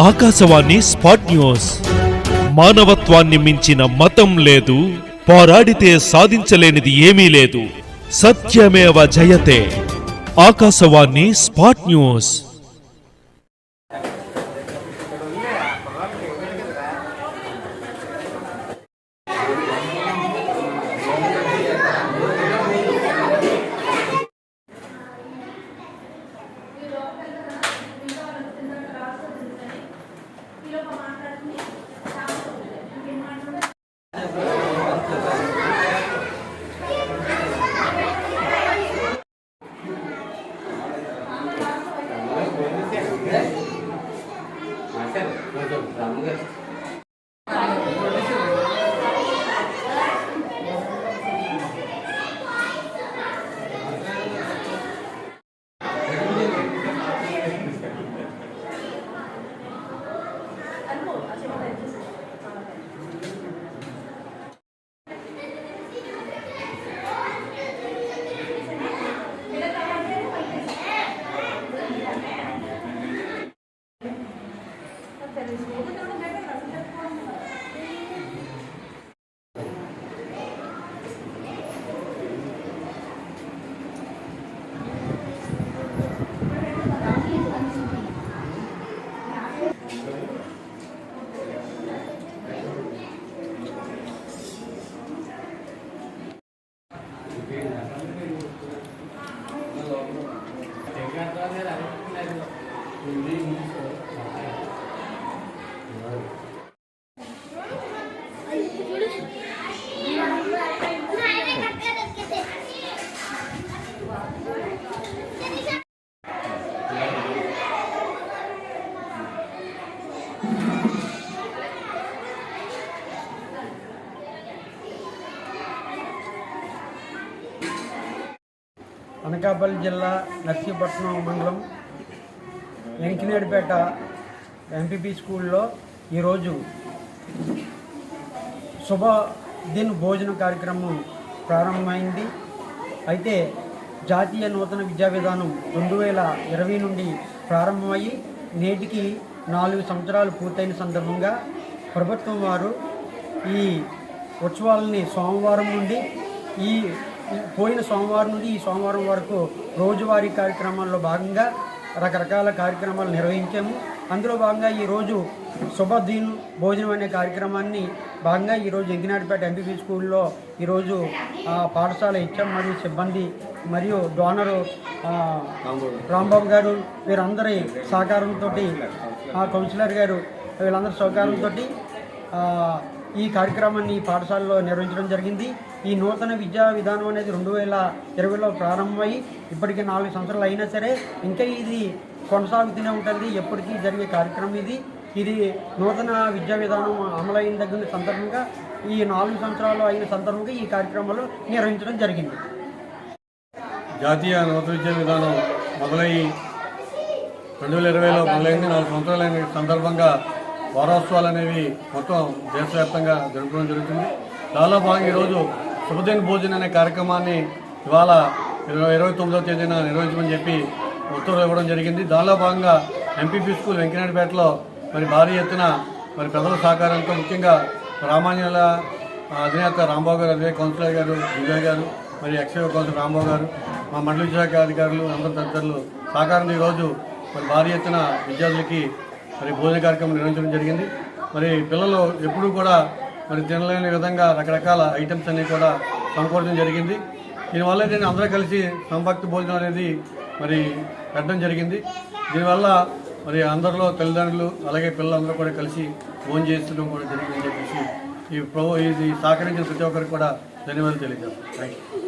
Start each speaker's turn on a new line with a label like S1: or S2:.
S1: Akashvani spot news. మానవత్వాన్ని మించిన మతం లేదు, పోరాడితే సాధించలేనిది ఏమీ లేదు. సత్యమేవ జయతే. Akashvani spot news.
S2: అనకాపల్లి జిల్లా నర్సీపట్నం మండలం వెంకినేడిపేట ఎంపీపీ స్కూల్లో ఈరోజు శుభదిన్ భోజన కార్యక్రమం ప్రారంభమైంది. అయితే జాతీయ నూతన విద్యా విధానం 2020 నుండి ప్రారంభమయ్యి నేటికి 4 సంవత్సరాలు పూర్తయిన సందర్భంగా ప్రభుత్వం వారు ఈ ఉత్సవాలని సోమవారం నుండి పోయిన సోమవారం నుండి ఈ సోమవారం వరకు రోజువారీ కార్యక్రమాల్లో భాగంగా రకరకాల కార్యక్రమాలు నిర్వహించాము. అందులో భాగంగా ఈరోజు శుభదిన్ భోజనం అనే కార్యక్రమాన్ని భాగంగా ఈరోజు వెంకినేడిపేట ఎంపీపీ స్కూల్లో ఈరోజు పాఠశాల హెచ్ఎం మరియు సిబ్బంది మరియు డోనరు రాంబాబు గారు వీరందరి సహకారంతో కౌన్సిలర్ గారు వీళ్ళందరి సహకారంతో ఈ కార్యక్రమాన్ని ఈ పాఠశాలలో నిర్వహించడం జరిగింది. ఈ నూతన విద్యా విధానం అనేది 2020లో ప్రారంభమై ఇప్పటికీ 4 సంవత్సరాలు అయినా సరే ఇంకా ఇది కొనసాగుతూనే ఉంటుంది. ఎప్పటికీ జరిగే కార్యక్రమం ఇది నూతన విద్యా విధానం అమలైన దగ్గర సందర్భంగా ఈ 4 సంవత్సరాలు అయిన సందర్భంగా ఈ కార్యక్రమాలు నిర్వహించడం జరిగింది.
S3: జాతీయ నూతన విద్యా విధానం మొదలయ్యి 2020లో మొదలైంది. 4 సంవత్సరాలైన సందర్భంగా వారోత్సవాలు అనేవి మొత్తం దేశవ్యాప్తంగా జరుపుకోవడం జరుగుతుంది. దానిలో భాగంగా ఈరోజు శుభదిన్ భోజనం అనే కార్యక్రమాన్ని ఇవాళ 29వ తేదీన నిర్వహించమని చెప్పి ఉత్తర్వులు ఇవ్వడం జరిగింది. దానిలో భాగంగా ఎంపీపీ స్కూల్ వెంకినేడిపేటలో మరి భారీ ఎత్తున మరి ప్రజల సహకారంతో ముఖ్యంగా రామాన్యుల అధినేత రాంబాబు గారు, అదే కౌన్సిలర్ గారు విజయ్ గారు, మరి ఎక్సైజ్ కౌన్సిలర్ రాంబాబు గారు, మా మండల విద్యాశాఖ అధికారులు అందరూ తదితరులు సహకారంతో ఈరోజు మరి భారీ ఎత్తున విద్యార్థులకి మరి భోజన కార్యక్రమం నిర్వహించడం జరిగింది. మరి పిల్లలు ఎప్పుడూ కూడా మరి తినలేని విధంగా రకరకాల ఐటమ్స్ అన్నీ కూడా సమకూర్చడం జరిగింది. దీనివల్ల నేను అందరూ కలిసి సంభక్తి భోజనం అనేది మరి పెట్టడం జరిగింది. దీనివల్ల మరి అందరిలో తల్లిదండ్రులు అలాగే పిల్లలందరూ కూడా కలిసి భోజనం చేస్తడం కూడా జరిగిందని చెప్పేసి ఇది సహకరించిన ప్రతి ఒక్కరికి కూడా ధన్యవాదాలు తెలియజేస్తాను. Thank you.